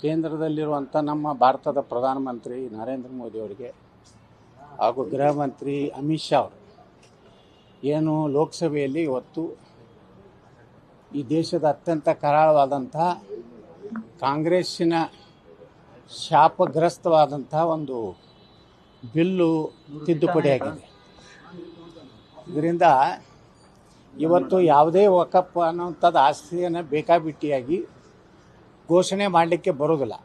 ಕೇಂದ್ರದಲ್ಲಿರುವಂಥ ನಮ್ಮ ಭಾರತದ ಪ್ರಧಾನಮಂತ್ರಿ ನರೇಂದ್ರ ಮೋದಿ ಅವರಿಗೆ ಹಾಗೂ ಗೃಹ ಮಂತ್ರಿ ಅಮಿತ್ ಶಾ ಅವರು ಏನು ಲೋಕಸಭೆಯಲ್ಲಿ ಇವತ್ತು ಈ ದೇಶದ ಅತ್ಯಂತ ಕರಾಳವಾದಂಥ ಕಾಂಗ್ರೆಸ್ಸಿನ ಶಾಪಗ್ರಸ್ತವಾದಂಥ ಒಂದು ಬಿಲ್ಲು ತಿದ್ದುಪಡಿಯಾಗಿದೆ. ಇದರಿಂದ ಇವತ್ತು ಯಾವುದೇ ವಕಫ್ ಅನ್ನೋಂಥದ್ದು ಆಸ್ತಿಯನ್ನು ಬೇಕಾಬಿಟ್ಟಿಯಾಗಿ ಘೋಷಣೆ ಮಾಡಲಿಕ್ಕೆ ಬರೋದಿಲ್ಲ.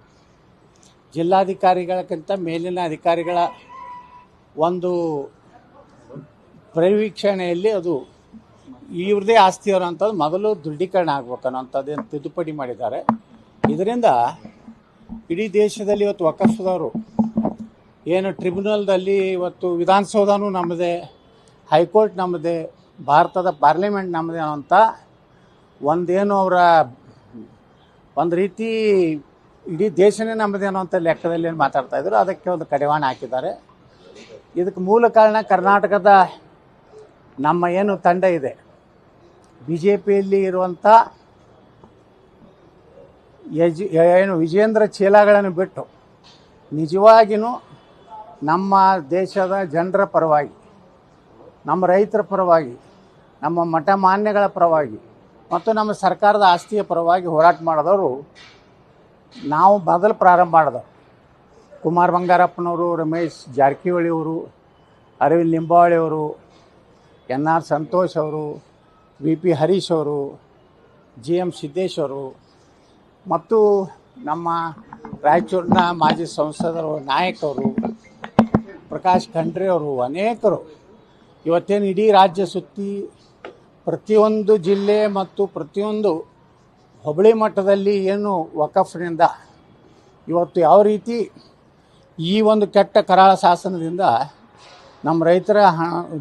ಜಿಲ್ಲಾಧಿಕಾರಿಗಳಕ್ಕಿಂತ ಮೇಲಿನ ಅಧಿಕಾರಿಗಳ ಒಂದು ಪರಿವೀಕ್ಷಣೆಯಲ್ಲಿ ಅದು ಇವ್ರದೇ ಆಸ್ತಿ ಅನ್ನೋಂಥದ್ದು ಮೊದಲು ದೃಢೀಕರಣ ಆಗಬೇಕು ಅನ್ನೋಂಥದ್ದೇನು ತಿದ್ದುಪಡಿ ಮಾಡಿದ್ದಾರೆ. ಇದರಿಂದ ಇಡೀ ದೇಶದಲ್ಲಿ ಇವತ್ತು ವಕಫ್ದವರು ಏನು ಟ್ರಿಬ್ಯುನಲ್ದಲ್ಲಿ ಇವತ್ತು ವಿಧಾನಸೌಧನೂ ನಮ್ಮದೇ, ಹೈಕೋರ್ಟ್ ನಮ್ಮದೇ, ಭಾರತದ ಪಾರ್ಲಿಮೆಂಟ್ ನಮ್ಮದೇ ಅನ್ನೋಂಥ ಒಂದೇನು ಅವರ ಒಂದು ರೀತಿ ಇಡೀ ದೇಶನೇ ನಮ್ಮದೇ ಅನ್ನೋಂಥ ಲೆಕ್ಕದಲ್ಲಿ ಏನು ಮಾತಾಡ್ತಾಯಿದ್ರು, ಅದಕ್ಕೆ ಒಂದು ಕಡಿವಾಣ ಹಾಕಿದ್ದಾರೆ. ಇದಕ್ಕೆ ಮೂಲ ಕಾರಣ ಕರ್ನಾಟಕದ ನಮ್ಮ ಏನು ತಂಡ ಇದೆ, ಬಿ ಜೆ ಪಿಯಲ್ಲಿ ಇರುವಂಥ ಏನು ವಿಜೇಂದ್ರ ಚೇಲಾಗಳನ್ನು ಬಿಟ್ಟು ನಿಜವಾಗಿಯೂ ನಮ್ಮ ದೇಶದ ಜನರ ಪರವಾಗಿ, ನಮ್ಮ ರೈತರ ಪರವಾಗಿ, ನಮ್ಮ ಮಠ ಮಾನ್ಯಗಳ ಪರವಾಗಿ ಮತ್ತು ನಮ್ಮ ಸರ್ಕಾರದ ಆಸ್ತಿಯ ಪರವಾಗಿ ಹೋರಾಟ ಮಾಡಿದವರು ನಾವು ಮೊದಲು ಪ್ರಾರಂಭ ಮಾಡಿದವರು. ಕುಮಾರ್ ಬಂಗಾರಪ್ಪನವರು, ರಮೇಶ್ ಜಾರಕಿಹೊಳಿ ಅವರು, ಅರವಿಂದ್ ಲಿಂಬಾವಳಿ ಅವರು, ಎನ್ ಆರ್ ಸಂತೋಷ್ ಅವರು, ವಿ ಪಿ ಹರೀಶ್ ಅವರು, ಜಿ ಎಮ್ ಸಿದ್ದೇಶ್ವರು ಮತ್ತು ನಮ್ಮ ರಾಯಚೂರಿನ ಮಾಜಿ ಸಂಸದರು ನಾಯಕರು ಪ್ರಕಾಶ್ ಖಂಡ್ರೆ ಅವರು, ಅನೇಕರು ಇವತ್ತೇನು ಇಡೀ ರಾಜ್ಯ ಸುತ್ತಿ ಪ್ರತಿಯೊಂದು ಜಿಲ್ಲೆ ಮತ್ತು ಪ್ರತಿಯೊಂದು ಹೋಬಳಿ ಮಟ್ಟದಲ್ಲಿ ಏನು ವಕಫ್ನಿಂದ ಇವತ್ತು ಯಾವ ರೀತಿ ಈ ಒಂದು ಕೆಟ್ಟ ಕರಾಳ ಶಾಸನದಿಂದ ನಮ್ಮ ರೈತರ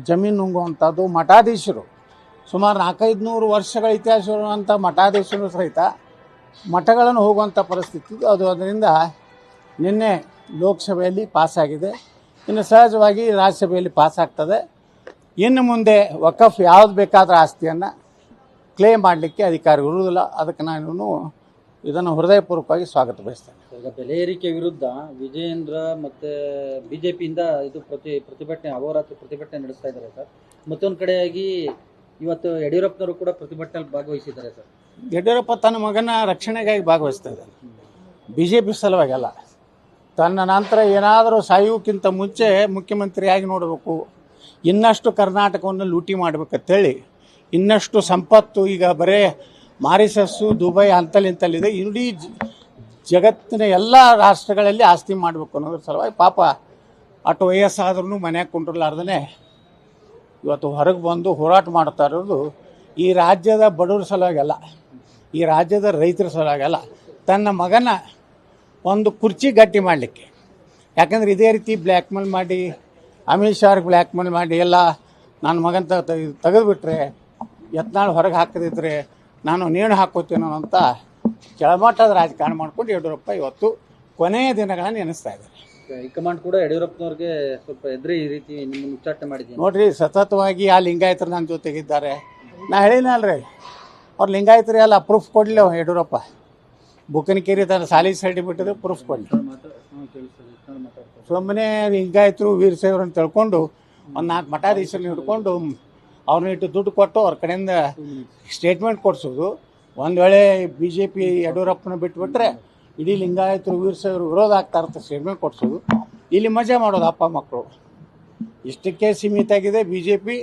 ಜಮೀನು ನುಂಗುವಂಥದ್ದು, ಮಠಾಧೀಶರು ಸುಮಾರು 400-500 ವರ್ಷಗಳ ಇತಿಹಾಸವಿರುವಂಥ ಮಠಾಧೀಶರು ಸಹಿತ ಮಠಗಳನ್ನು ಹೋಗುವಂಥ ಪರಿಸ್ಥಿತಿ ಅದು. ಅದರಿಂದ ನಿನ್ನೆ ಲೋಕಸಭೆಯಲ್ಲಿ ಪಾಸಾಗಿದೆ, ಇನ್ನು ಸಹಜವಾಗಿ ರಾಜ್ಯಸಭೆಯಲ್ಲಿ ಪಾಸಾಗ್ತದೆ. ಇನ್ನು ಮುಂದೆ ವಕಫ್ ಯಾವ್ದು ಬೇಕಾದರೂ ಆಸ್ತಿಯನ್ನು ಕ್ಲೇಮ್ ಮಾಡಲಿಕ್ಕೆ ಅಧಿಕಾರ ಇರುವುದಿಲ್ಲ. ಅದಕ್ಕೆ ನಾನು ಇದನ್ನು ಹೃದಯಪೂರ್ವಕವಾಗಿ ಸ್ವಾಗತ ಬಯಸ್ತೇನೆ. ಈಗ ಬೆಲೆ ಏರಿಕೆ ವಿರುದ್ಧ ವಿಜಯೇಂದ್ರ ಮತ್ತು ಬಿ ಜೆ ಪಿಯಿಂದ ಇದು ಪ್ರತಿಭಟನೆ ಅಹೋರಾತ್ರಿ ಪ್ರತಿಭಟನೆ ನಡೆಸ್ತಾ ಇದ್ದಾರೆ ಸರ್. ಮತ್ತೊಂದು ಕಡೆಯಾಗಿ ಇವತ್ತು ಯಡಿಯೂರಪ್ಪನವರು ಕೂಡ ಪ್ರತಿಭಟನೆಯಲ್ಲಿ ಭಾಗವಹಿಸಿದ್ದಾರೆ ಸರ್. ಯಡಿಯೂರಪ್ಪ ತನ್ನ ಮಗನ ರಕ್ಷಣೆಗಾಗಿ ಭಾಗವಹಿಸ್ತಾ ಇದ್ದಾರೆ, ಬಿ ಜೆ ಪಿ ಸಲುವಾಗಿ ಅಲ್ಲ. ತನ್ನ ನಂತರ ಏನಾದರೂ ಸಾಯುವುದಕ್ಕಿಂತ ಮುಂಚೆ ಮುಖ್ಯಮಂತ್ರಿಯಾಗಿ ನೋಡಬೇಕು, ಇನ್ನಷ್ಟು ಕರ್ನಾಟಕವನ್ನು ಲೂಟಿ ಮಾಡಬೇಕಂತೇಳಿ, ಇನ್ನಷ್ಟು ಸಂಪತ್ತು ಈಗ ಬರೇ ಮಾರಿಸಸ್ಸು, ದುಬೈ ಅಂತಲ್ಲಿಂತಲ್ಲಿದೆ, ಇಡೀ ಜಗತ್ತಿನ ಎಲ್ಲ ರಾಷ್ಟ್ರಗಳಲ್ಲಿ ಆಸ್ತಿ ಮಾಡಬೇಕು ಅನ್ನೋದ್ರ ಸಲುವಾಗಿ ಪಾಪ ಅಷ್ಟು ವಯಸ್ಸಾದ್ರೂ ಮನೆಯಾಗ ಕುಂಡ್ರಲಾರ್ದೇ ಇವತ್ತು ಹೊರಗೆ ಬಂದು ಹೋರಾಟ ಮಾಡ್ತಾ ಇರೋದು ಈ ರಾಜ್ಯದ ಬಡವರ ಸಲುವಾಗಲ್ಲ, ಈ ರಾಜ್ಯದ ರೈತರ ಸಲುವಾಗಲ್ಲ, ತನ್ನ ಮಗನ ಒಂದು ಕುರ್ಚಿ ಗಟ್ಟಿ ಮಾಡಲಿಕ್ಕೆ. ಯಾಕಂದರೆ ಇದೇ ರೀತಿ ಬ್ಲ್ಯಾಕ್ ಮೇಲ್ ಮಾಡಿ, ಅಮಿತ್ ಶಾ ಅವ್ರಿಗೆ ಬ್ಲ್ಯಾಕ್ ಮೇಲ್ ಮಾಡಿ ಎಲ್ಲ ನನ್ನ ಮಗನ ತೆಗೆದುಬಿಟ್ರೆ, ಯತ್ನಾಳ್ ಹೊರಗೆ ಹಾಕದಿದ್ರೆ ನಾನು ನೇಣು ಹಾಕೋತೀನೋ ಅಂತ ಕೆಳಮಟ್ಟದ ರಾಜಕಾರಣ ಮಾಡ್ಕೊಂಡು ಯಡಿಯೂರಪ್ಪ ಇವತ್ತು ಕೊನೆಯ ದಿನಗಳನ್ನು ನೆನೆಸ್ತಾ ಇದ್ದಾರೆ. ಹೈಕಮಾಂಡ್ ಕೂಡ ಯಡಿಯೂರಪ್ಪನವ್ರಿಗೆ ಸ್ವಲ್ಪ ಎದುರು ಈ ರೀತಿ ನಿಮ್ಮನ್ನು ಉಚ್ಚಾಟನೆ ಮಾಡಿದ್ದೀನಿ ನೋಡಿರಿ. ಸತತವಾಗಿ ಆ ಲಿಂಗಾಯತರು ನನ್ನ ಜೊತೆಗಿದ್ದಾರೆ. ನಾ ಹೇಳಿನಲ್ರಿ, ಅವ್ರು ಲಿಂಗಾಯತರು ಎಲ್ಲ ಪ್ರೂಫ್ ಕೊಡಲಿ. ಯಡಿಯೂರಪ್ಪ ಬುಕ್ಕನಕೇರಿ ತನ್ನ ಸಾಲಿ ಸರ್ಟಿಫಿಕೇಟ್ ಪ್ರೂಫ್ ಕೊಡಲಿ. ಸುಮ್ಮನೆ ಲಿಂಗಾಯತರು ವೀರಶೈವರನ್ನು ತಿಳ್ಕೊಂಡು ಒಂದು 4 ಮಠಾಧೀಶರನ್ನ ಹಿಡ್ಕೊಂಡು ಅವ್ರನ್ನ ಇಟ್ಟು ದುಡ್ಡು ಕೊಟ್ಟು ಅವ್ರ ಕಡೆಯಿಂದ ಸ್ಟೇಟ್ಮೆಂಟ್ ಕೊಡಿಸೋದು. ಒಂದು ವೇಳೆ ಬಿ ಜೆ ಪಿ ಯಡಿಯೂರಪ್ಪನ ಬಿಟ್ಟುಬಿಟ್ರೆ ಇಡೀ ಲಿಂಗಾಯತರು ವೀರಶೈವರು ವಿರೋಧ ಆಗ್ತಾ ಇರ್ತಾರೆ, ಸ್ಟೇಟ್ಮೆಂಟ್ ಕೊಡಿಸೋದು. ಇಲ್ಲಿ ಮಜಾ ಮಾಡೋದು ಅಪ್ಪ ಮಕ್ಕಳು. ಇಷ್ಟಕ್ಕೆ ಸೀಮಿತ ಆಗಿದೆ ಬಿ ಜೆ ಪಿ.